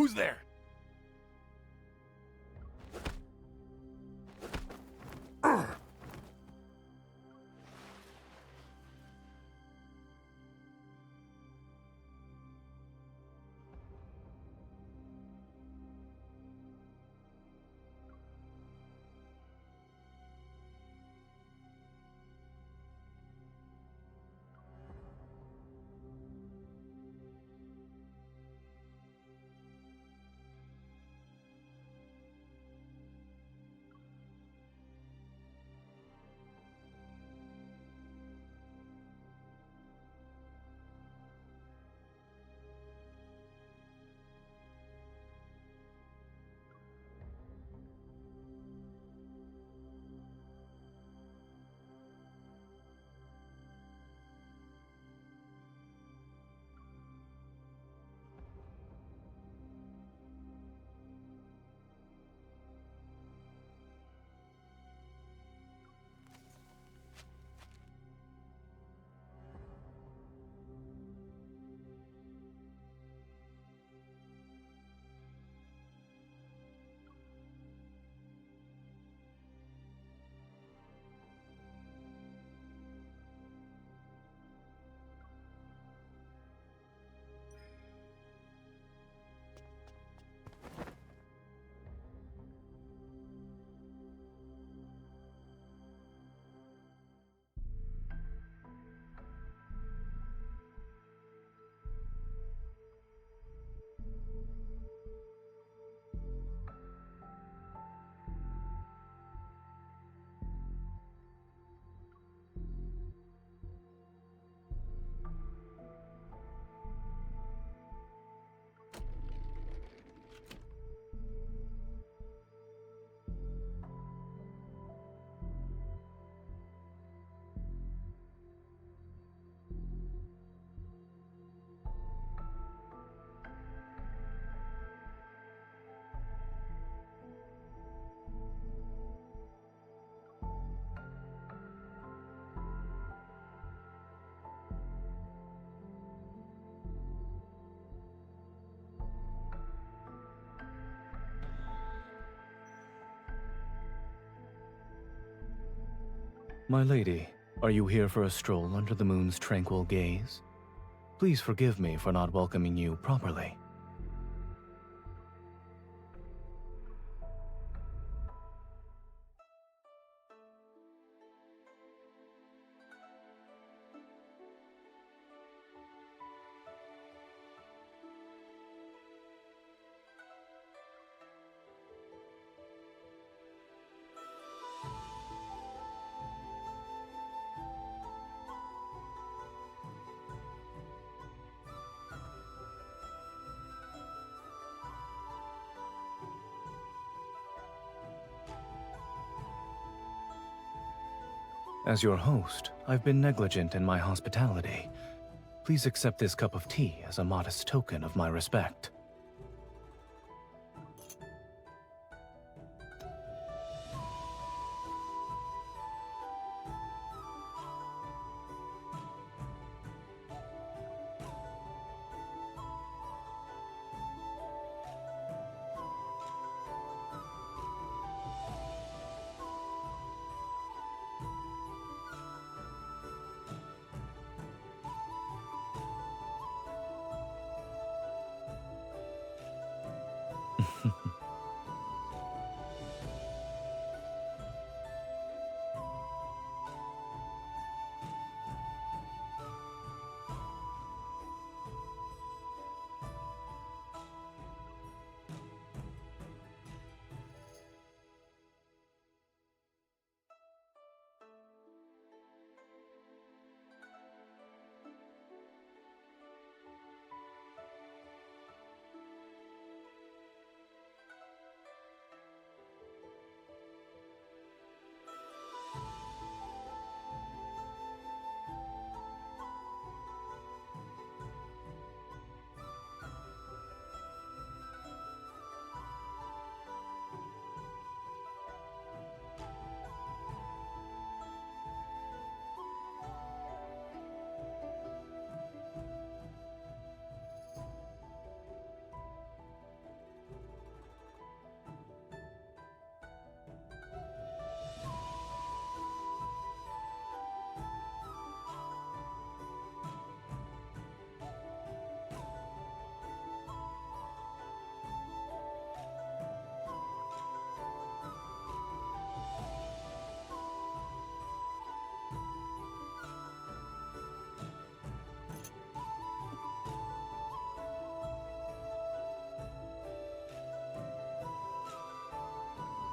Who's there? My lady, are you here for a stroll under the moon's tranquil gaze? Please forgive me for not welcoming you properly. As your host, I've been negligent in my hospitality. Please accept this cup of tea as a modest token of my respect.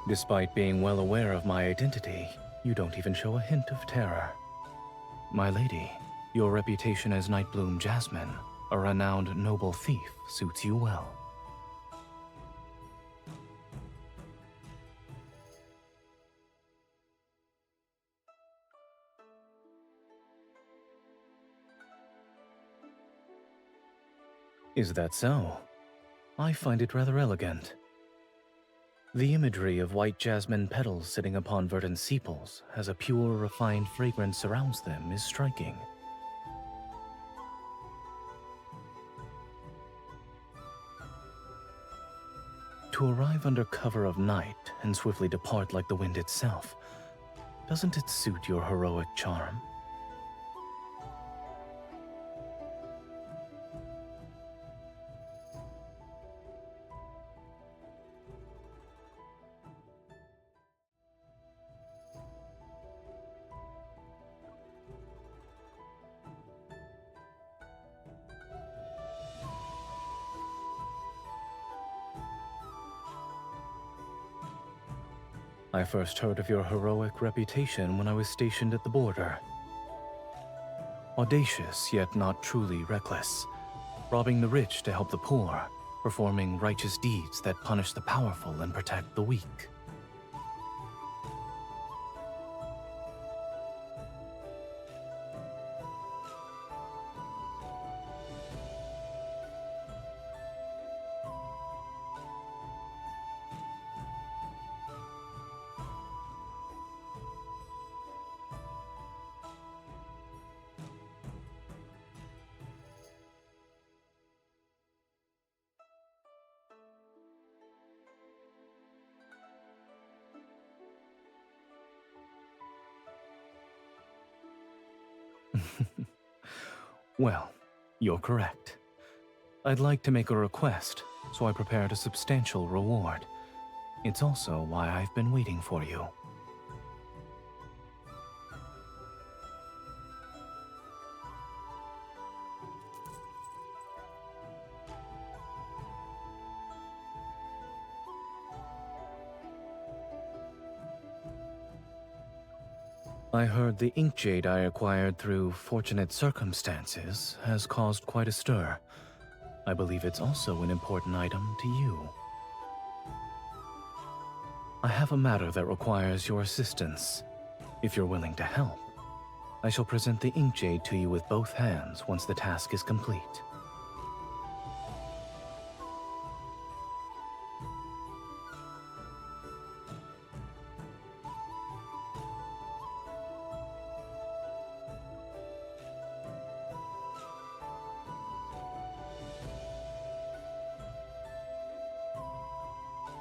Despite being well aware of my identity, you don't even show a hint of terror. My lady, your reputation as Nightbloom Jasmine, a renowned noble thief, suits you well. Is that so? I find it rather elegant. The imagery of white jasmine petals sitting upon verdant sepals as a pure, refined fragrance surrounds them is striking. To arrive under cover of night and swiftly depart like the wind itself, doesn't it suit your heroic charm? I first heard of your heroic reputation when I was stationed at the border. Audacious, yet not truly reckless, robbing the rich to help the poor, performing righteous deeds that punish the powerful and protect the weak. Well, you're correct. I'd like to make a request, so I prepared a substantial reward. It's also why I've been waiting for you. I heard the ink jade I acquired through fortunate circumstances has caused quite a stir. I believe it's also an important item to you. I have a matter that requires your assistance. If you're willing to help, I shall present the ink jade to you with both hands once the task is complete.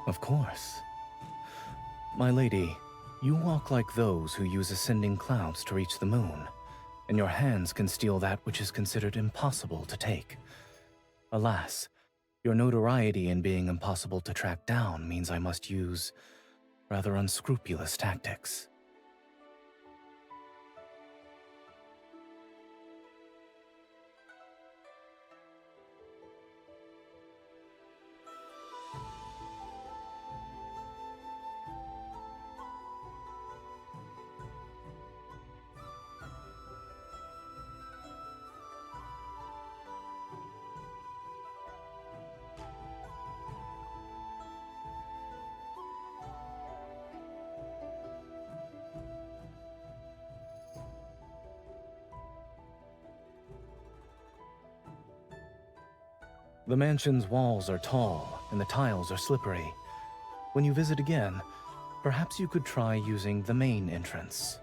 Of course. My lady, you walk like those who use ascending clouds to reach the moon, and your hands can steal that which is considered impossible to take. Alas, your notoriety in being impossible to track down means I must use rather unscrupulous tactics. The mansion's walls are tall and the tiles are slippery. When you visit again, perhaps you could try using the main entrance.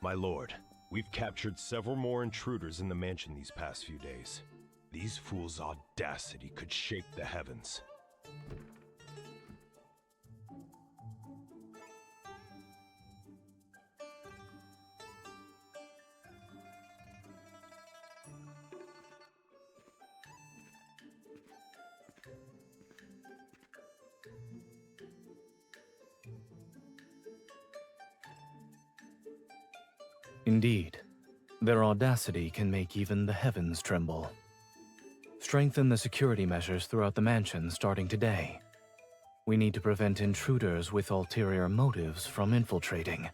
My lord, we've captured several more intruders in the mansion these past few days. These fools' audacity could shake the heavens. Indeed, their audacity can make even the heavens tremble. Strengthen the security measures throughout the mansion starting today. We need to prevent intruders with ulterior motives from infiltrating.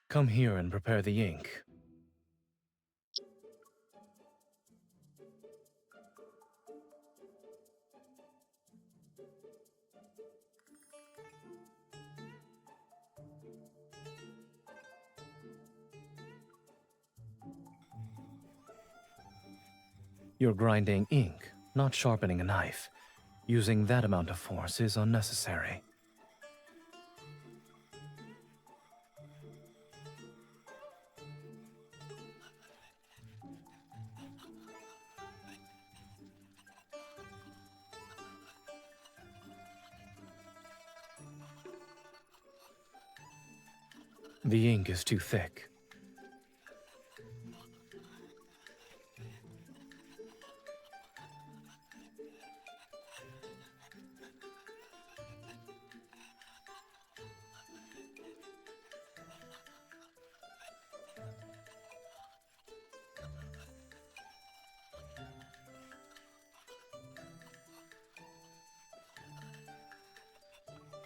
Come here and prepare the ink. You're grinding ink, not sharpening a knife. Using that amount of force is unnecessary. The ink is too thick.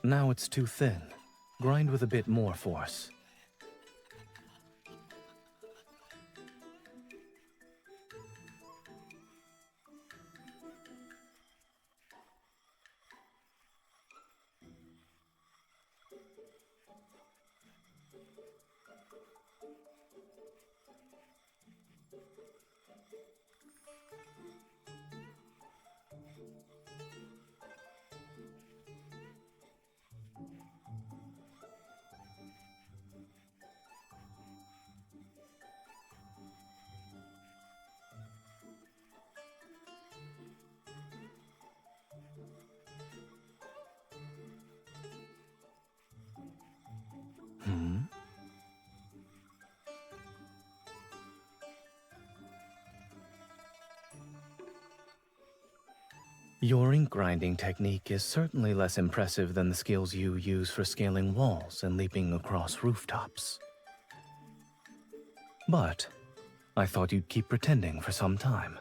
Now it's too thin. Grind with a bit more force. Your ink grinding technique is certainly less impressive than the skills you use for scaling walls and leaping across rooftops. But I thought you'd keep pretending for some time.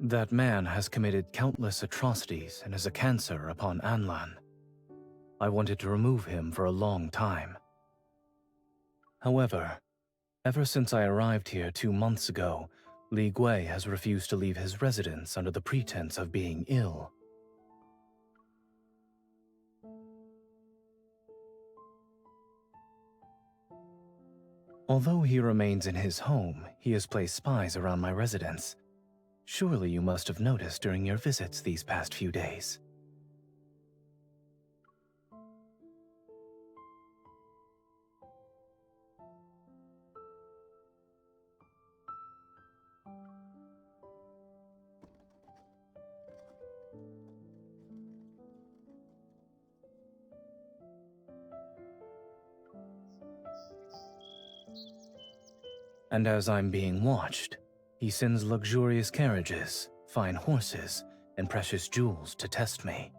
That man has committed countless atrocities and is a cancer upon Anlan. I wanted to remove him for a long time. However, ever since I arrived here 2 months ago, Li Gui has refused to leave his residence under the pretense of being ill. Although he remains in his home, he has placed spies around my residence. Surely you must have noticed during your visits these past few days. And as I'm being watched, he sends luxurious carriages, fine horses, and precious jewels to test me.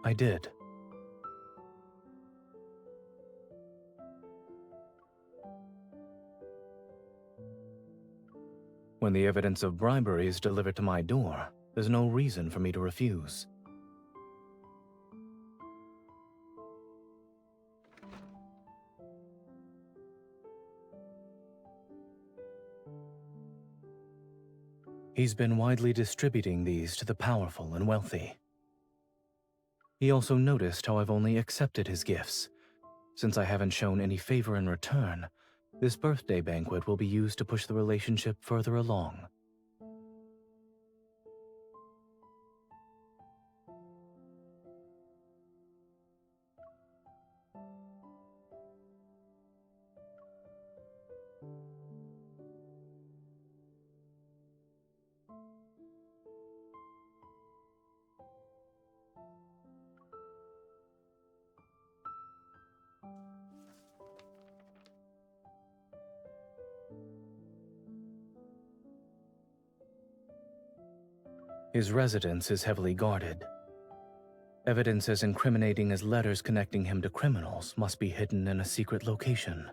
I did. When the evidence of bribery is delivered to my door, there's no reason for me to refuse. He's been widely distributing these to the powerful and wealthy. He also noticed how I've only accepted his gifts. Since I haven't shown any favor in return, this birthday banquet will be used to push the relationship further along. His residence is heavily guarded. Evidence as incriminating as letters connecting him to criminals must be hidden in a secret location.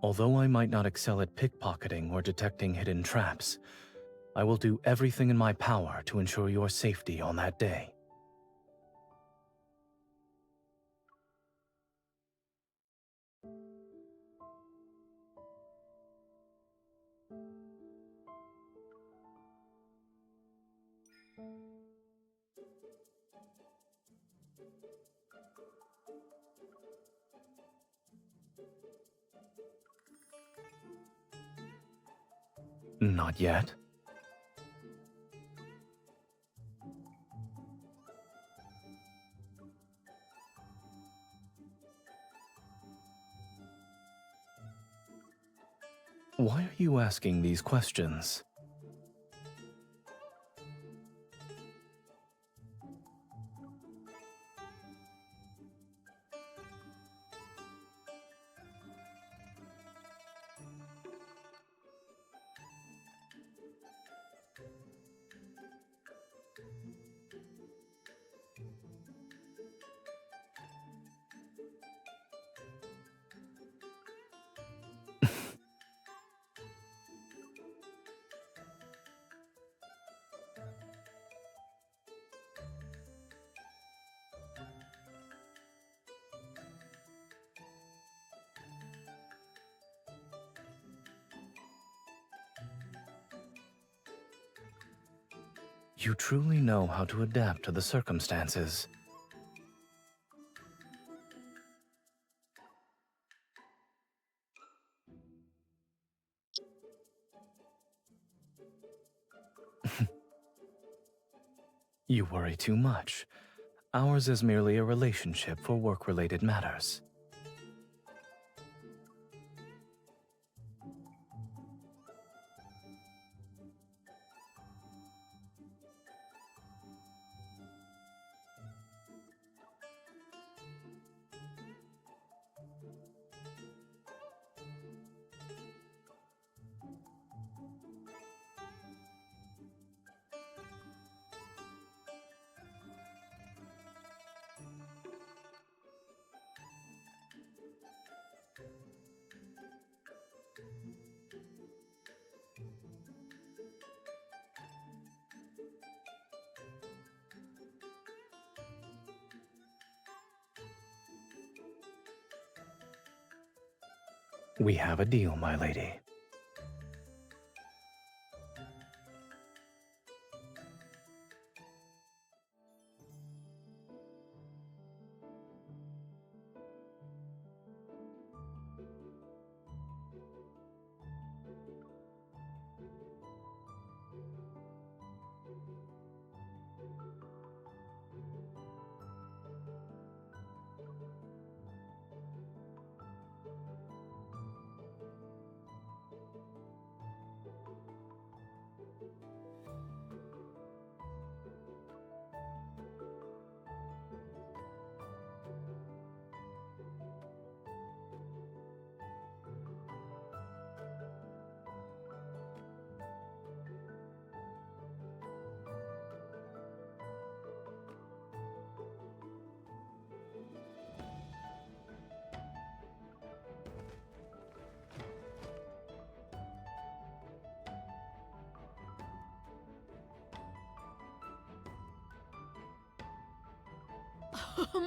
Although I might not excel at pickpocketing or detecting hidden traps, I will do everything in my power to ensure your safety on that day. Not yet. Why are you asking these questions? You truly know how to adapt to the circumstances. You worry too much. Ours is merely a relationship for work-related matters. We have a deal, my lady.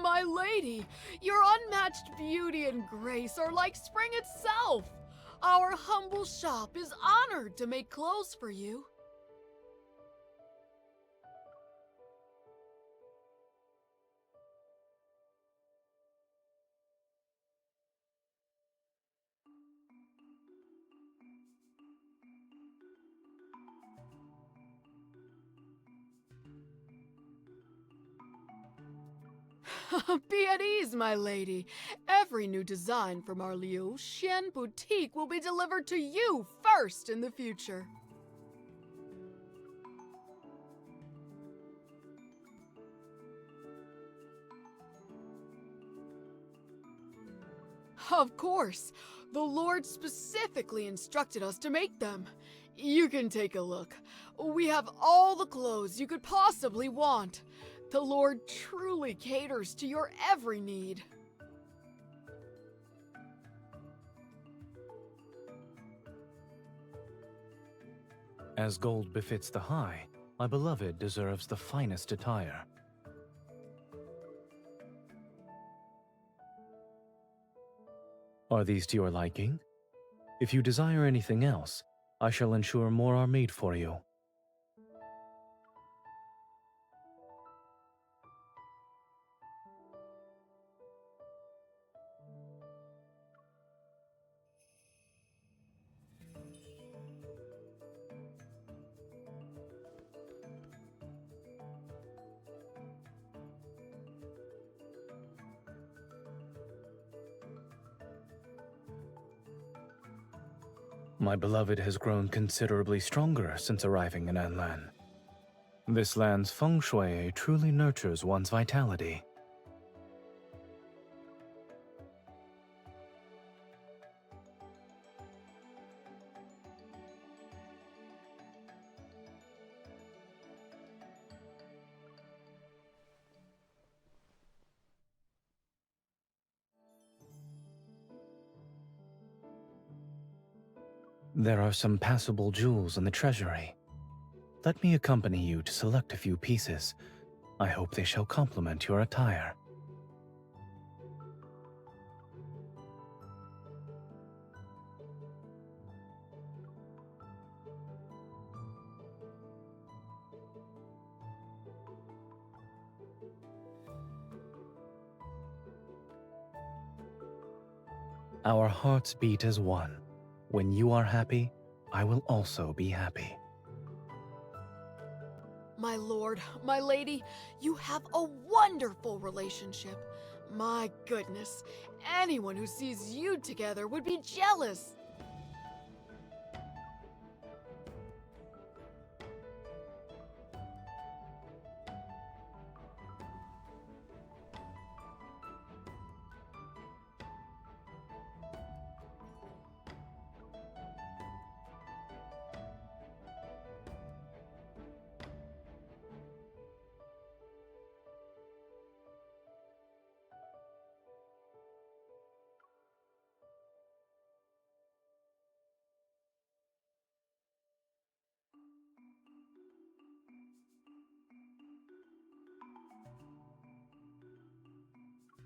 My lady, your unmatched beauty and grace are like spring itself. Our humble shop is honored to make clothes for you. Be at ease, my lady. Every new design from our Liu Xian boutique will be delivered to you first in the future. Of course, the Lord specifically instructed us to make them. You can take a look. We have all the clothes you could possibly want. The Lord truly caters to your every need. As gold befits the high, my beloved deserves the finest attire. Are these to your liking? If you desire anything else, I shall ensure more are made for you. My beloved has grown considerably stronger since arriving in Anlan. This land's feng shui truly nurtures one's vitality. There are some passable jewels in the treasury. Let me accompany you to select a few pieces. I hope they shall complement your attire. Our hearts beat as one. When you are happy, I will also be happy. My lord, my lady, you have a wonderful relationship. My goodness, anyone who sees you together would be jealous.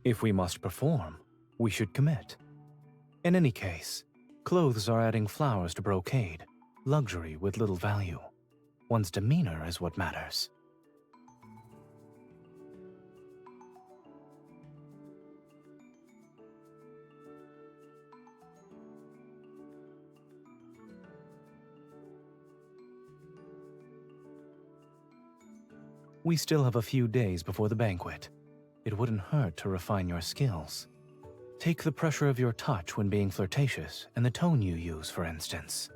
If we must perform, we should commit. In any case, Clothes are adding flowers to brocade, luxury with little value. One's demeanor is what matters. We still have a few days before the banquet. It wouldn't hurt to refine your skills. Take the pressure of your touch when being flirtatious and the tone you use, for instance.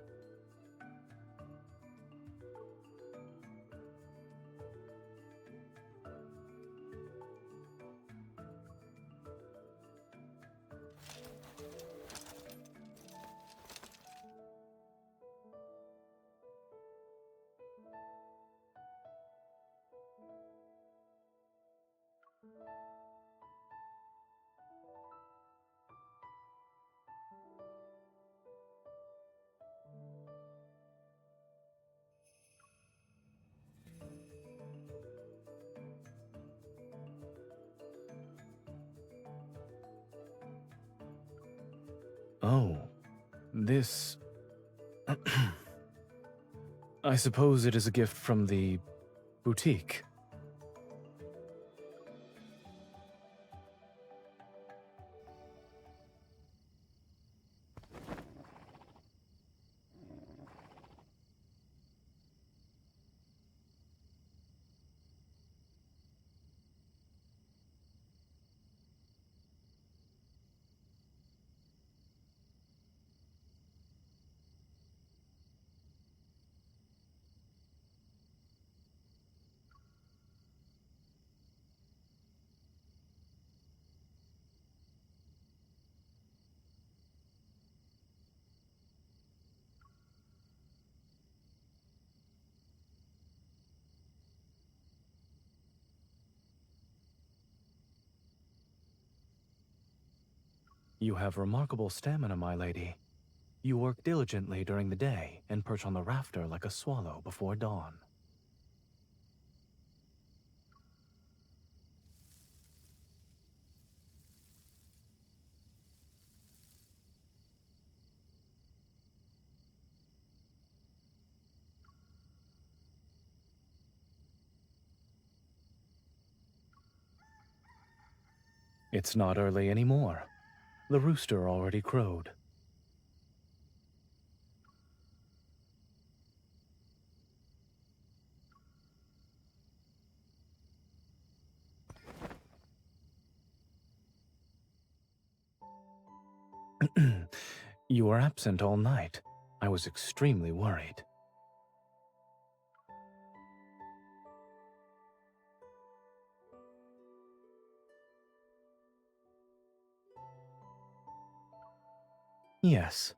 Oh, this... I suppose it is a gift from the boutique. You have remarkable stamina, my lady. You work diligently during the day and perch on the rafter like a swallow before dawn. It's not early anymore. The rooster already crowed. You were absent all night. I was extremely worried. Yes.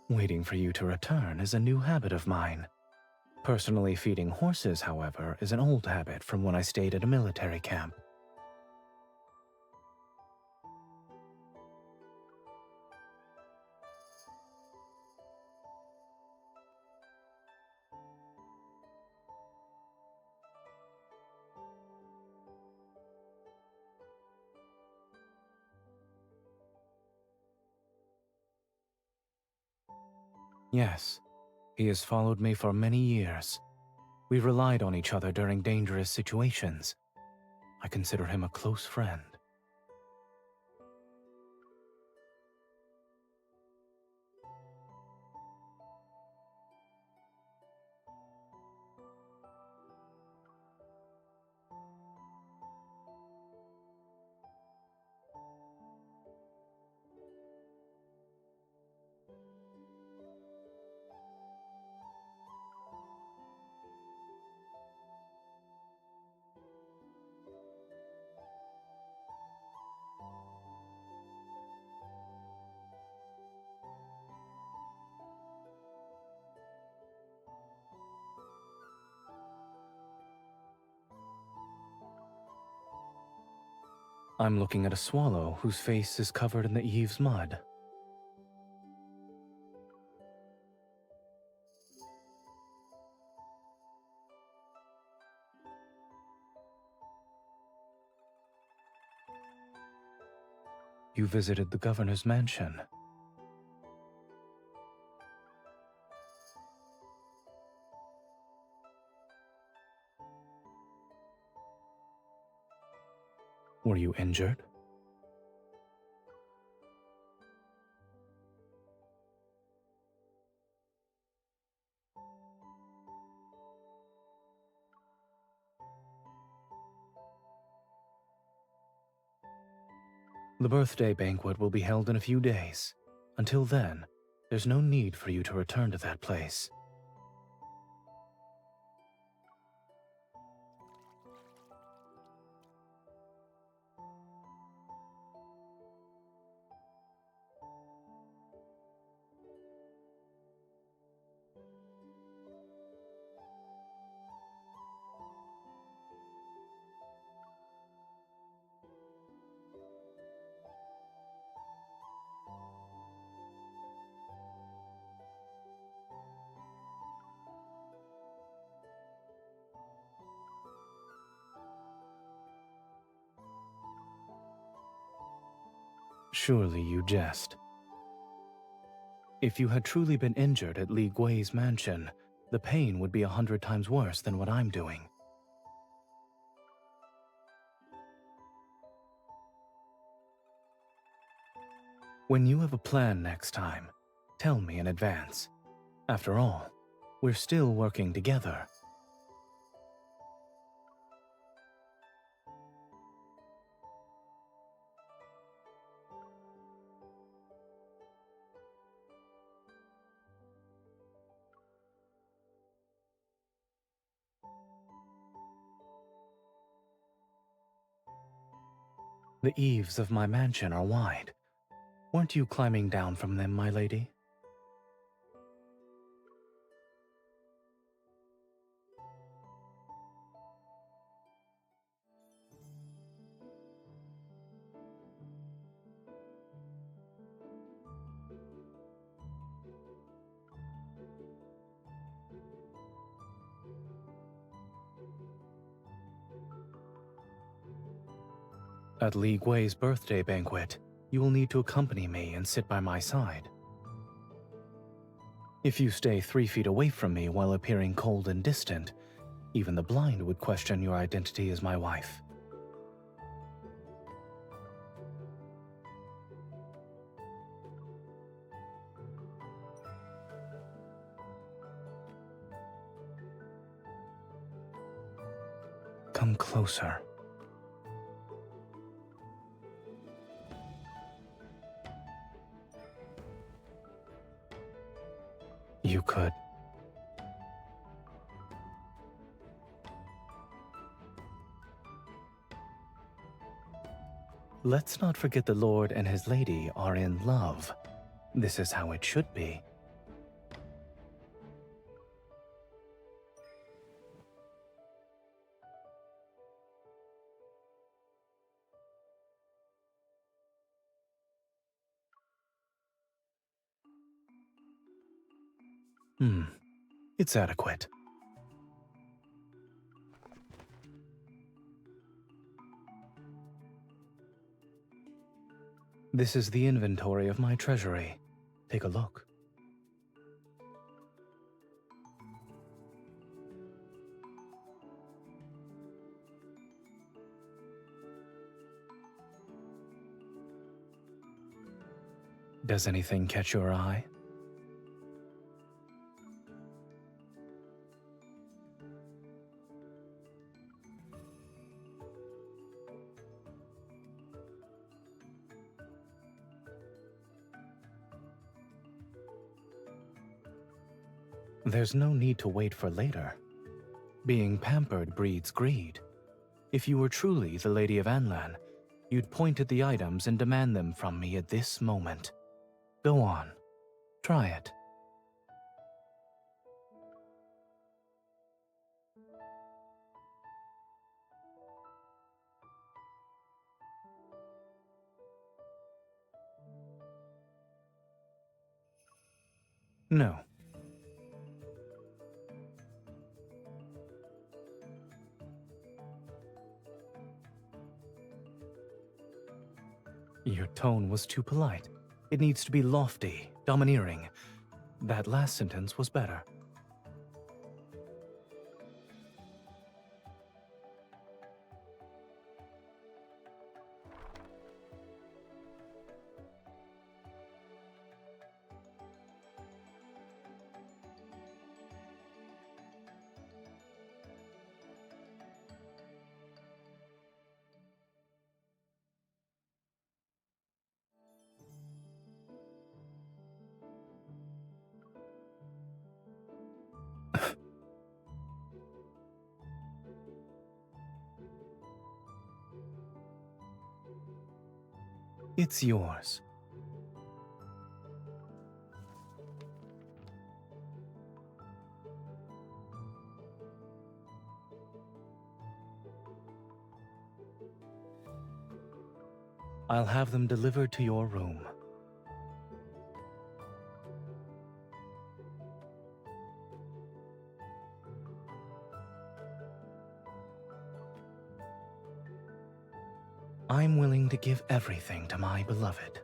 Waiting for you to return is a new habit of mine. Personally feeding horses, however, is an old habit from when I stayed at a military camp. Yes, he has followed me for many years. We relied on each other during dangerous situations. I consider him a close friend. I'm looking at a swallow whose face is covered in the eave's mud. You visited the governor's mansion. Were you injured? The birthday banquet will be held in a few days. Until then, there's no need for you to return to that place. Surely you jest. If you had truly been injured at Li Gui's mansion, the pain would be 100 times worse than what I'm doing. When you have a plan next time, tell me in advance. After all, we're still working together. The eaves of my mansion are wide. Weren't you climbing down from them, my lady? At Li Gui's birthday banquet, you will need to accompany me and sit by my side. If you stay 3 feet away from me while appearing cold and distant, even the blind would question your identity as my wife. Come closer. You could. Let's not forget the Lord and his lady are in love. This is how it should be. It's adequate. This is the inventory of my treasury. Take a look. Does anything catch your eye? There's no need to wait for later. Being pampered breeds greed. If you were truly the Lady of Anlan, you'd point at the items and demand them from me at this moment. Go on. Try it. No. Your tone was too polite. It needs to be lofty, domineering. That last sentence was better. It's yours. I'll have them delivered to your room. I'm willing to give everything to my beloved.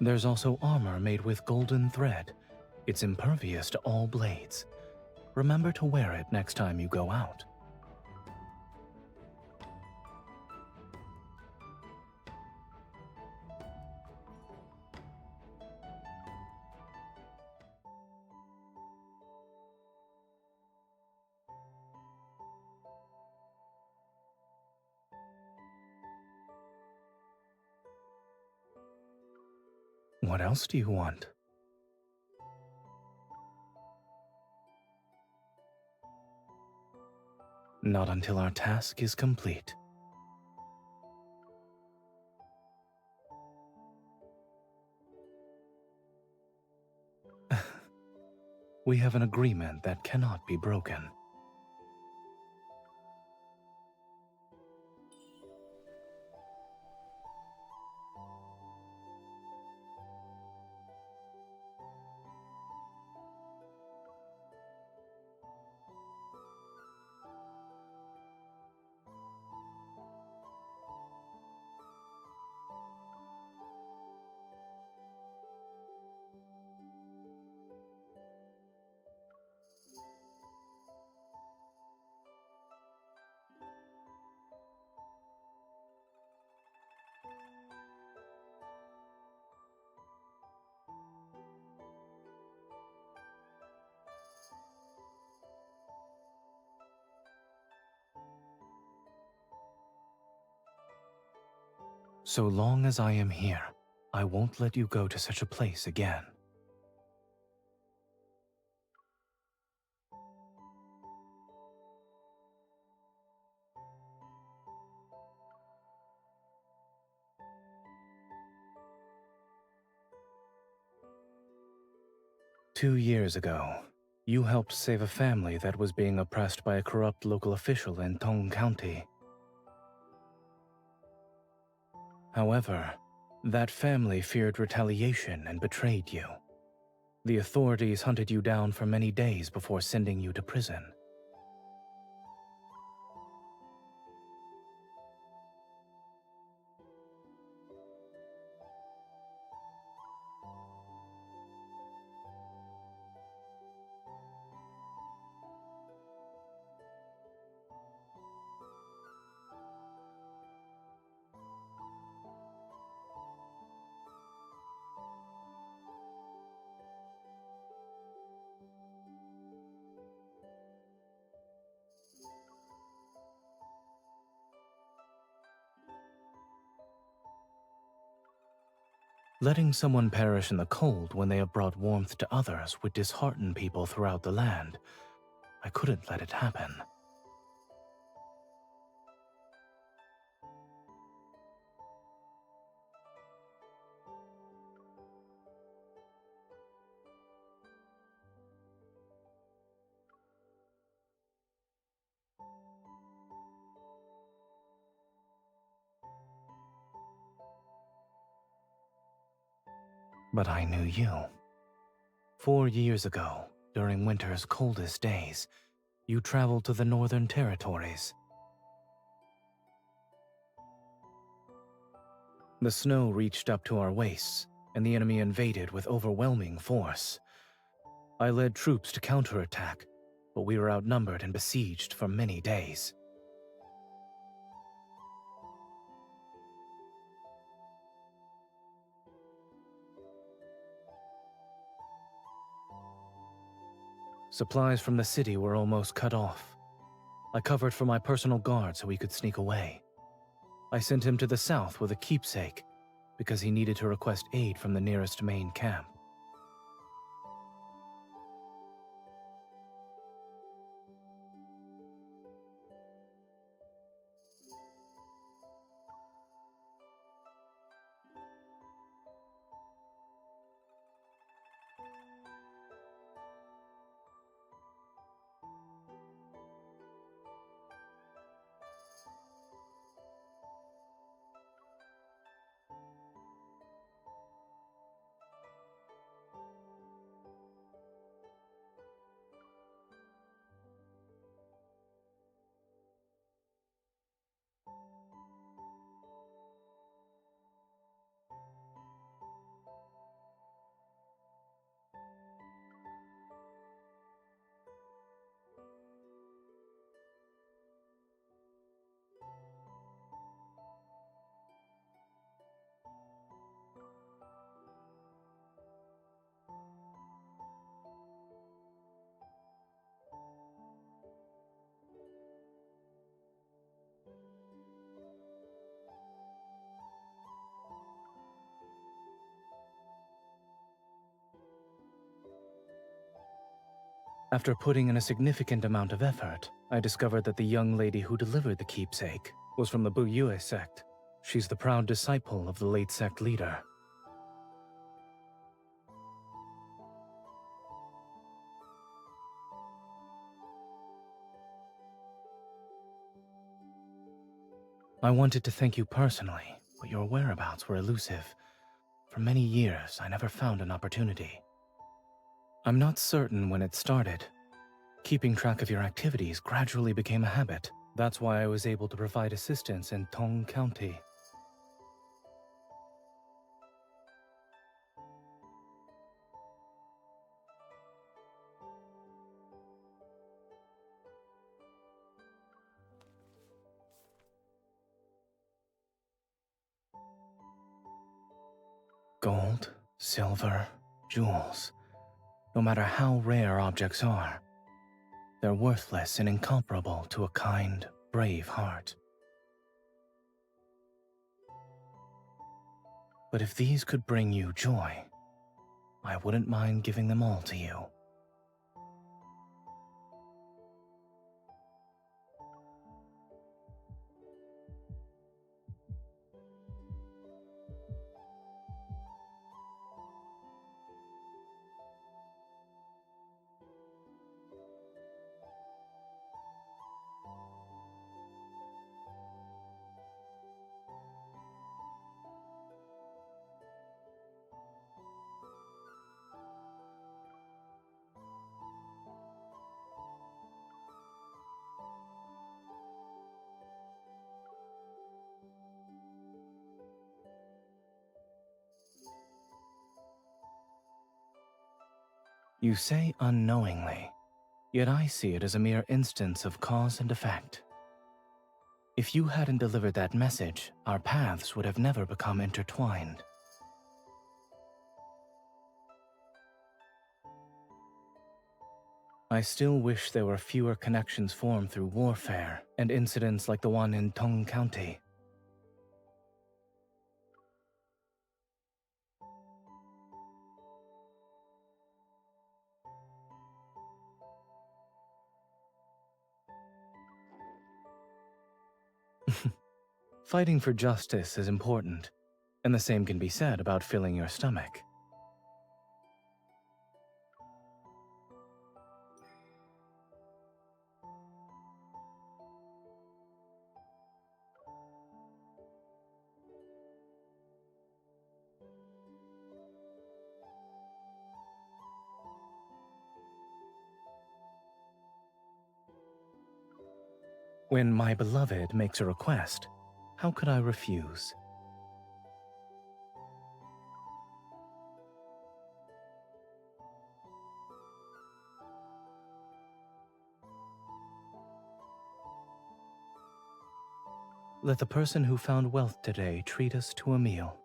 There's also armor made with golden thread. It's impervious to all blades. Remember to wear it next time you go out. What else do you want? Not until our task is complete. We have an agreement that cannot be broken. So long as I am here, I won't let you go to such a place again. Two years ago, you helped save a family that was being oppressed by a corrupt local official in Tong County. However, that family feared retaliation and betrayed you. The authorities hunted you down for many days before sending you to prison. Letting someone perish in the cold when they have brought warmth to others would dishearten people throughout the land. I couldn't let it happen. But I knew you. 4 years ago, during winter's coldest days, you traveled to the Northern Territories. The snow reached up to our waists, and the enemy invaded with overwhelming force. I led troops to counterattack, but we were outnumbered and besieged for many days. Supplies from the city were almost cut off. I covered for my personal guard so he could sneak away. I sent him to the south with a keepsake, because he needed to request aid from the nearest main camp. After putting in a significant amount of effort, I discovered that the young lady who delivered the keepsake was from the Buyue sect. She's the proud disciple of the late sect leader. I wanted to thank you personally, but your whereabouts were elusive. For many years, I never found an opportunity. I'm not certain when it started. Keeping track of your activities gradually became a habit. That's why I was able to provide assistance in Tong County. Gold, silver, jewels. No matter how rare objects are, they're worthless and incomparable to a kind, brave heart. But if these could bring you joy, I wouldn't mind giving them all to you. You say unknowingly, yet I see it as a mere instance of cause and effect. If you hadn't delivered that message, our paths would have never become intertwined. I still wish there were fewer connections formed through warfare and incidents like the one in Tong County. Fighting for justice is important, and the same can be said about filling your stomach. When my beloved makes a request, how could I refuse? Let the person who found wealth today treat us to a meal.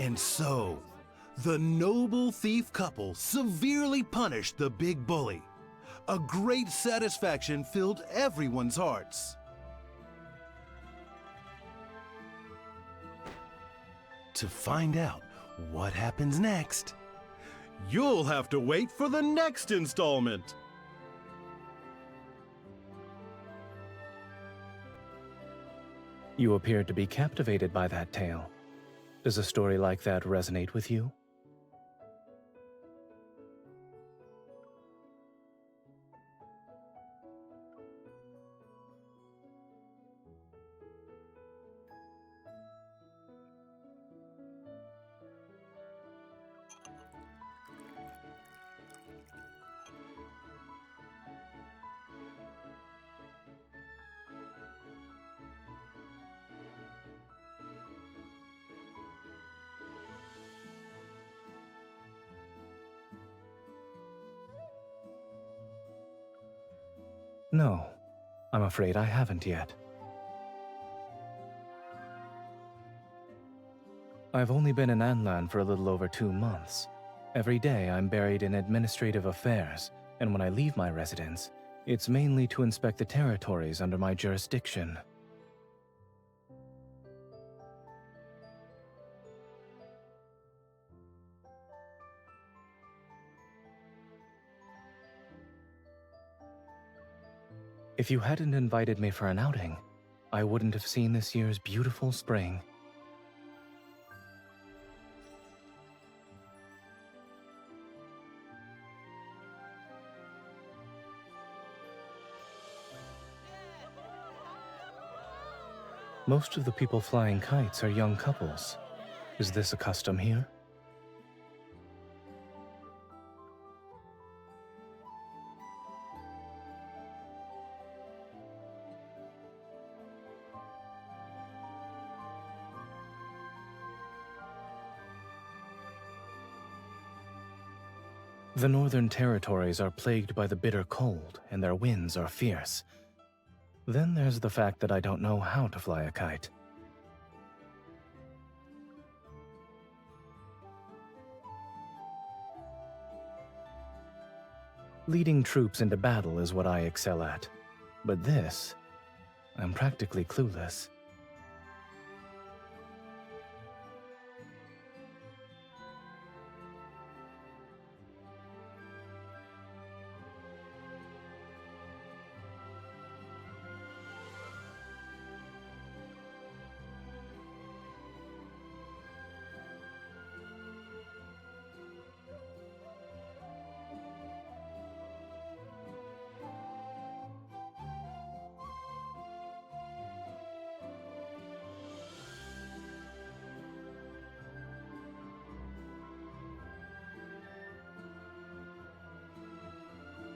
And so, the noble thief couple severely punished the big bully. A great satisfaction filled everyone's hearts. To find out what happens next, you'll have to wait for the next installment. You appeared to be captivated by that tale. Does a story like that resonate with you? No, I'm afraid I haven't yet. I've only been in Anlan for a little over 2 months. Every day I'm buried in administrative affairs, and when I leave my residence, it's mainly to inspect the territories under my jurisdiction. If you hadn't invited me for an outing, I wouldn't have seen this year's beautiful spring. Most of the people flying kites are young couples. Is this a custom here? The northern territories are plagued by the bitter cold, and their winds are fierce. Then there's the fact that I don't know how to fly a kite. Leading troops into battle is what I excel at. But this, I'm practically clueless.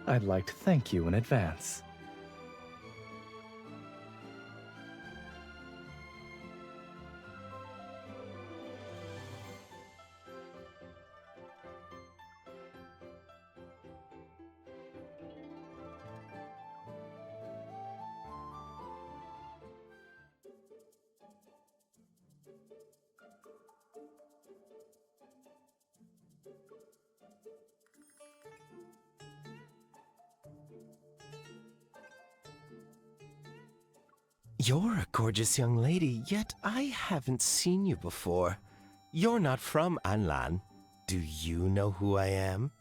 I'd like to thank you in advance. You're a gorgeous young lady, yet I haven't seen you before. You're not from Anlan. Do you know who I am?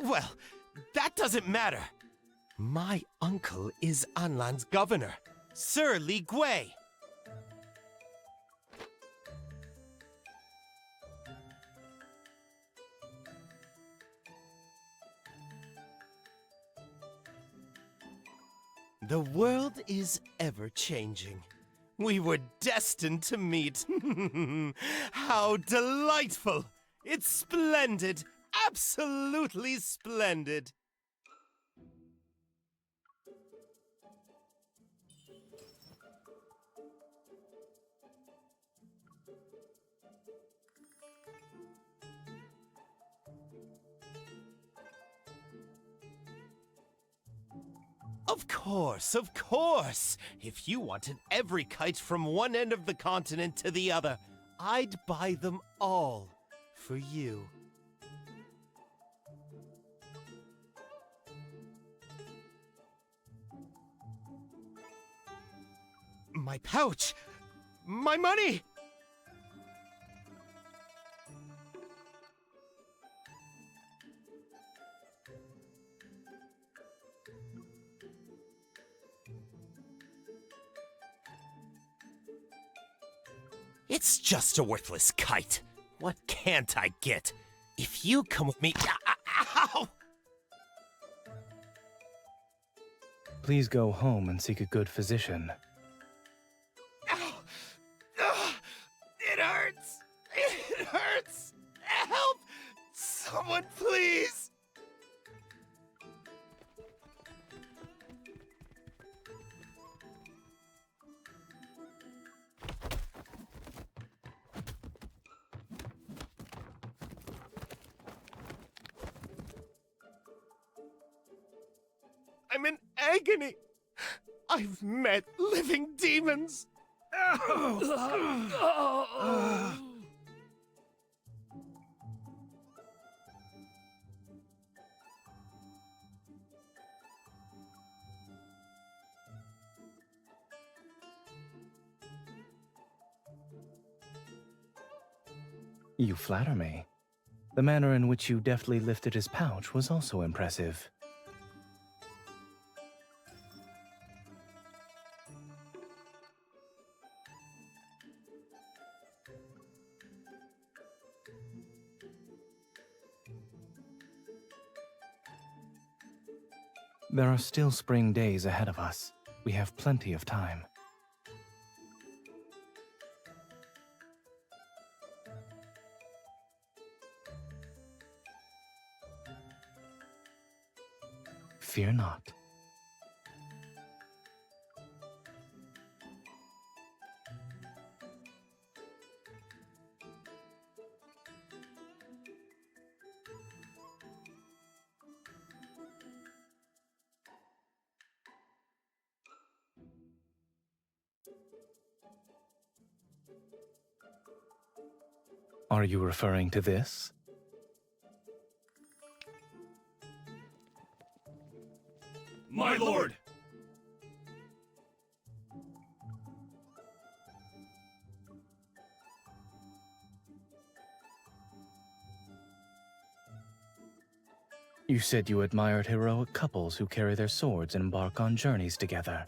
Well, that doesn't matter. My uncle is Anlan's governor, Sir Li Gui. The world is ever-changing. We were destined to meet. How delightful! It's splendid! Absolutely splendid! Of course, of course! If you wanted every kite from one end of the continent to the other, I'd buy them all for you. My pouch! My money! It's just a worthless kite. What can't I get? If you come with me... Ow! Please go home and seek a good physician. Ow! Ugh! It hurts! It hurts! Help! Someone, please! I'm in agony. I've met living demons. You flatter me. The manner in which you deftly lifted his pouch was also impressive. There are still spring days ahead of us. We have plenty of time. Fear not. Are you referring to this? My lord! You said you admired heroic couples who carry their swords and embark on journeys together.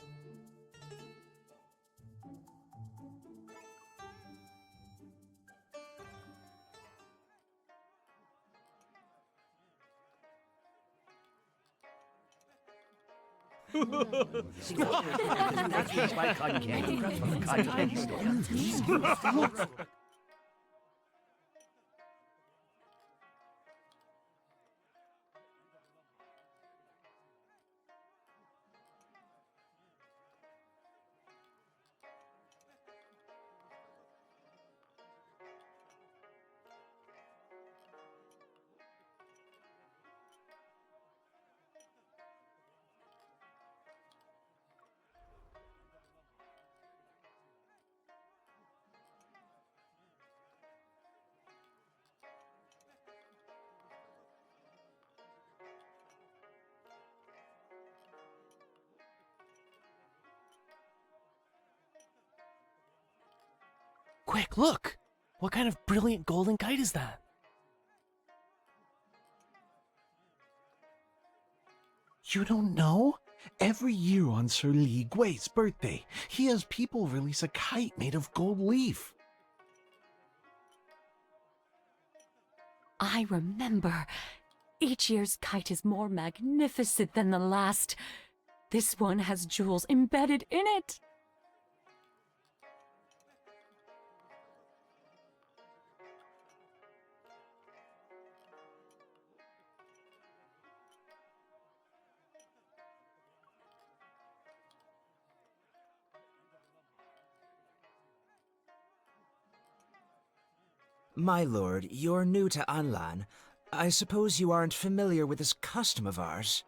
Quick, look! What kind of brilliant golden kite is that? You don't know? Every year on Sir Li Gui's birthday, he has people release a kite made of gold leaf. I remember. Each year's kite is more magnificent than the last. This one has jewels embedded in it. My lord, you're new to Anlan. I suppose you aren't familiar with this custom of ours.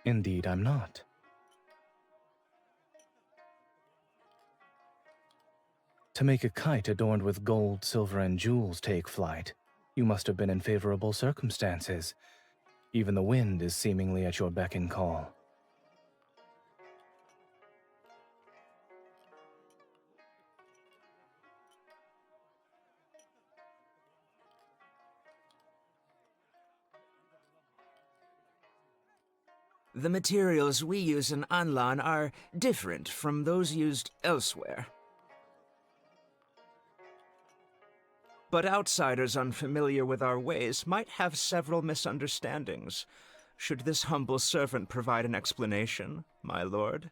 Indeed, I'm not. To make a kite adorned with gold, silver, and jewels take flight, you must have been in favorable circumstances. Even the wind is seemingly at your beck and call. The materials we use in Anlan are different from those used elsewhere. But outsiders unfamiliar with our ways might have several misunderstandings. Should this humble servant provide an explanation, my lord?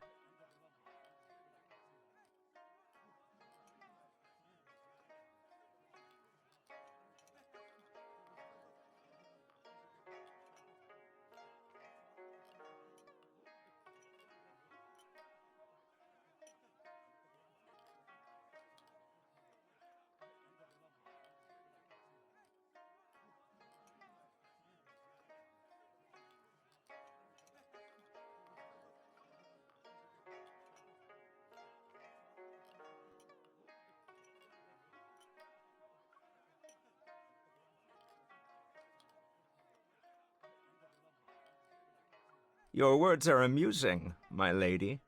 Your words are amusing, my lady.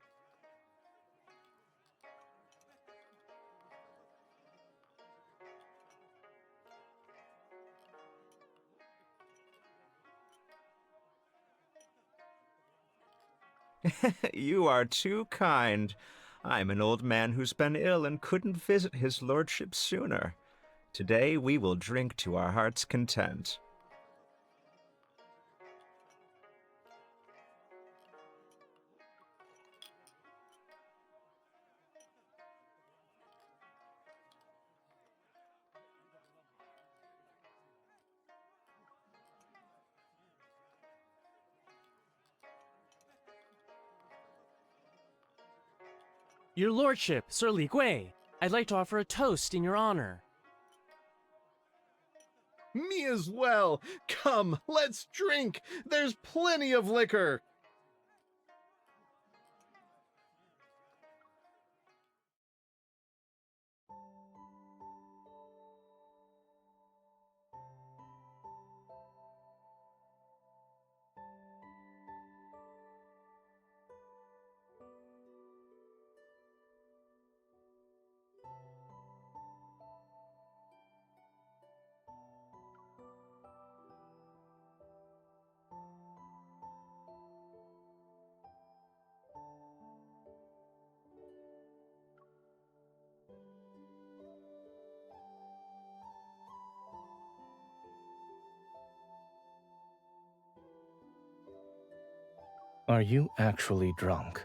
You are too kind. I'm an old man who's been ill and couldn't visit his lordship sooner. Today we will drink to our heart's content. Your lordship, Sir Li Gui, I'd like to offer a toast in your honor. Me as well. Come, let's drink. There's plenty of liquor. Are you actually drunk?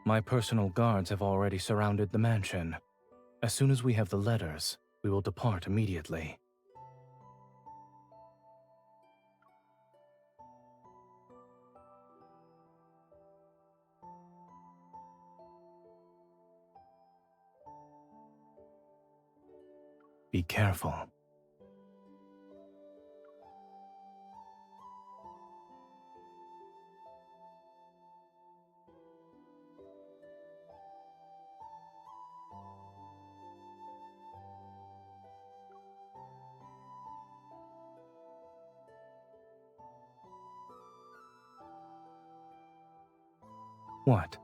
My personal guards have already surrounded the mansion. As soon as we have the letters, we will depart immediately. Be careful. What?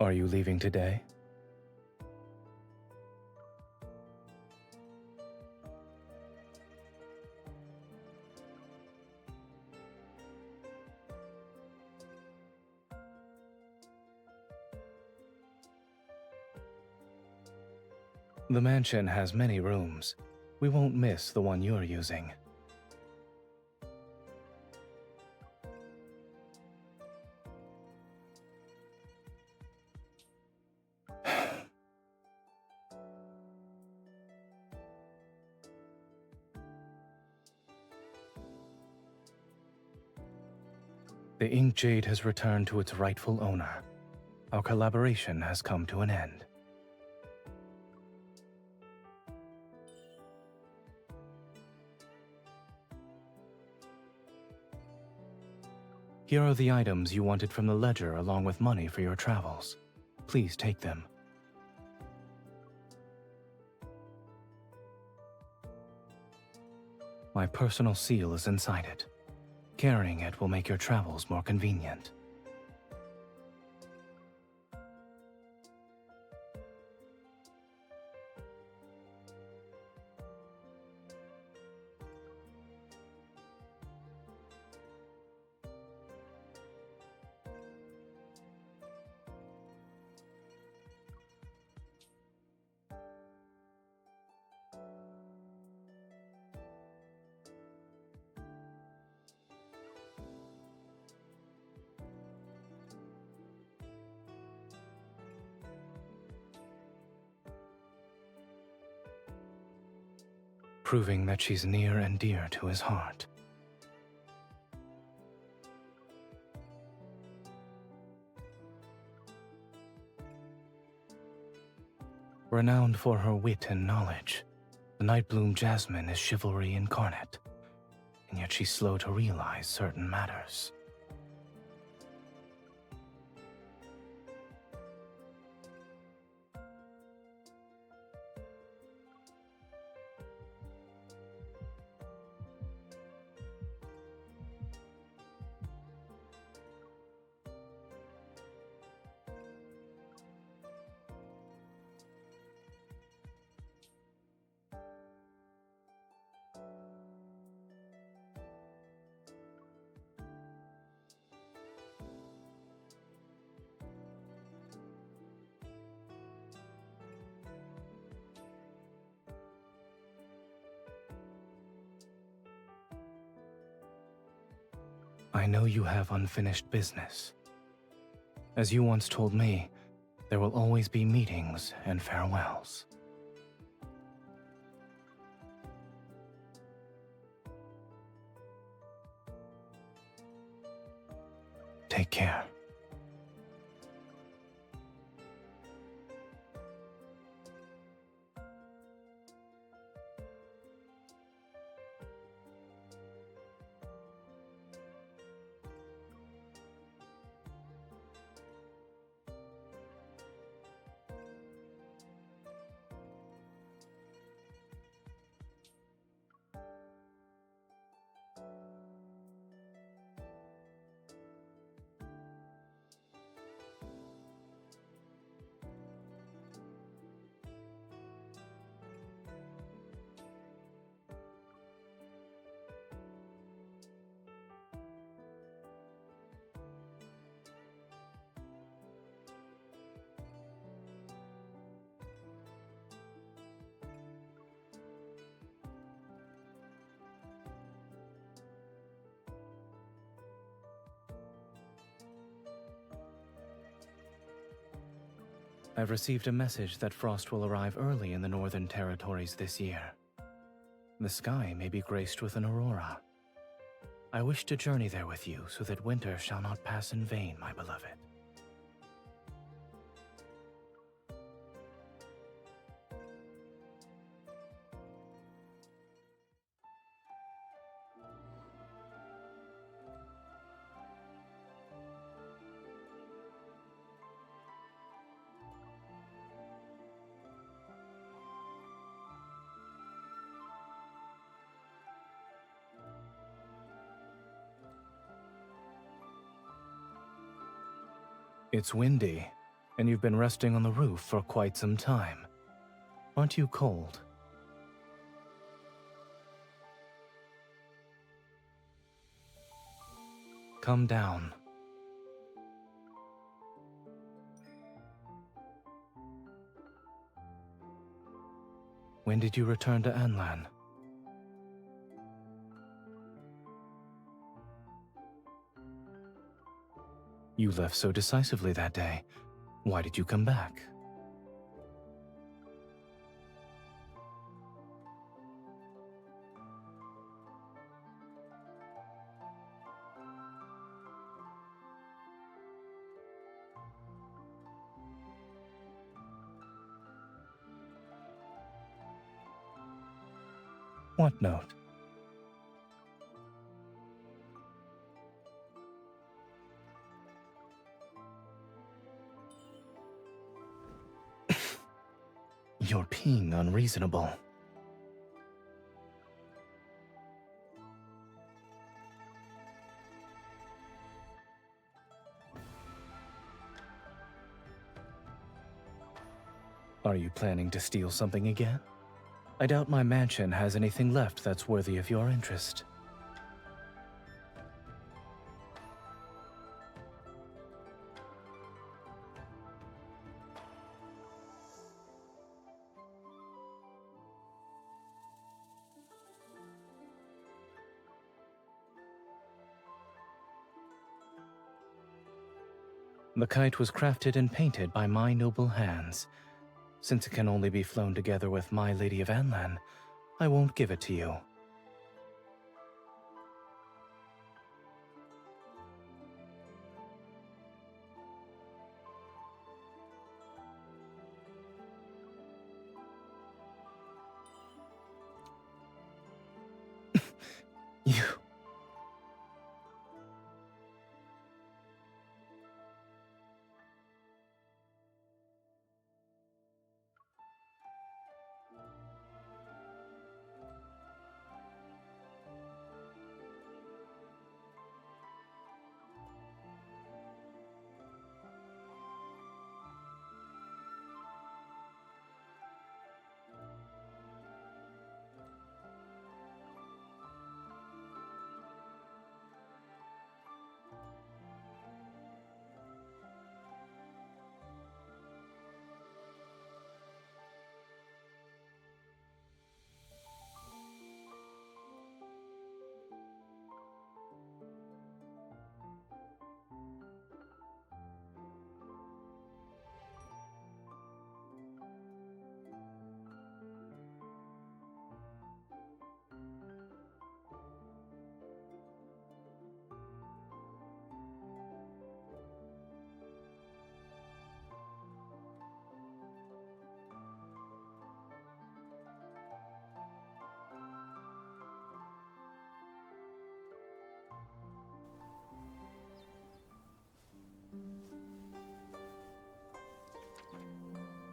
Are you leaving today? The mansion has many rooms. We won't miss the one you're using. The ink jade has returned to its rightful owner. Our collaboration has come to an end. Here are the items you wanted from the ledger along with money for your travels. Please take them. My personal seal is inside it. Carrying it will make your travels more convenient. Proving that she's near and dear to his heart. Renowned for her wit and knowledge, The Nightbloom Jasmine is chivalry incarnate, and yet she's slow to realize certain matters. I know you have unfinished business. As you once told me, there will always be meetings and farewells. Take care. I've received a message that frost will arrive early in the Northern Territories this year. The sky may be graced with an aurora. I wish to journey there with you so that winter shall not pass in vain, my beloved. It's windy, and you've been resting on the roof for quite some time. Aren't you cold? Come down. When did you return to Anlan? You left so decisively that day. Why did you come back? What note? You're being unreasonable. Are you planning to steal something again? I doubt my mansion has anything left that's worthy of your interest. The kite was crafted and painted by my noble hands. Since it can only be flown together with my Lady of Anlan, I won't give it to you.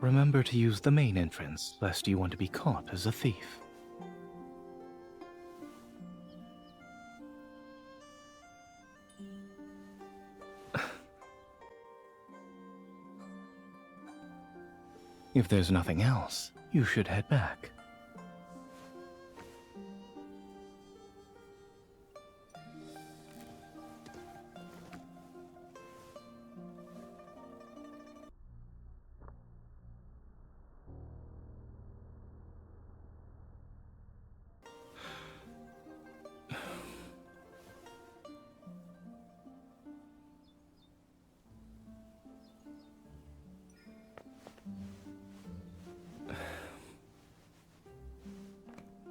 remember to use the main entrance, lest you want to be caught as a thief. If there's nothing else, you should head back.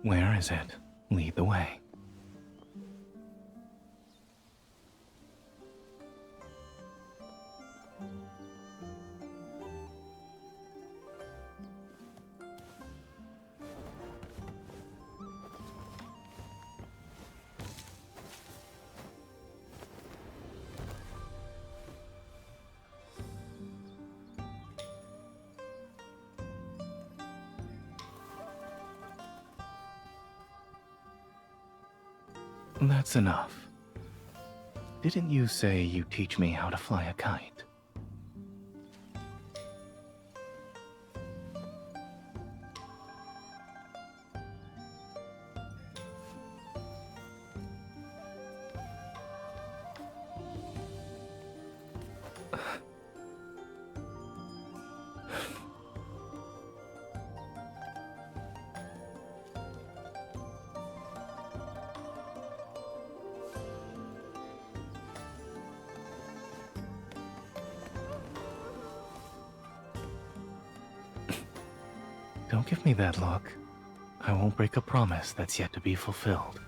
Where is it? Lead the way. That's enough. Didn't you say you teach me how to fly a kite? Don't give me that look. I won't break a promise that's yet to be fulfilled.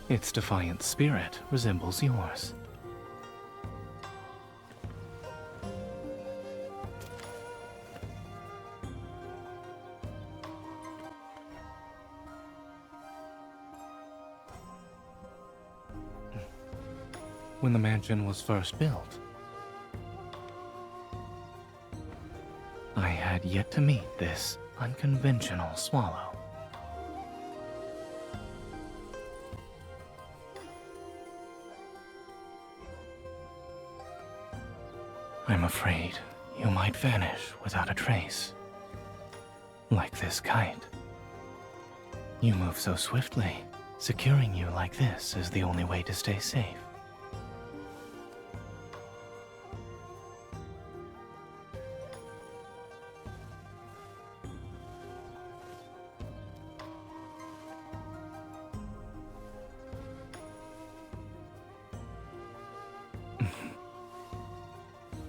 Its defiant spirit resembles yours. When the mansion was first built, I had yet to meet this unconventional swallow. I'm afraid you might vanish without a trace. Like this kite. You move so swiftly, securing you like this is the only way to stay safe.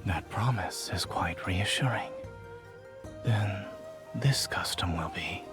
That promise is quite reassuring. Then this custom will be.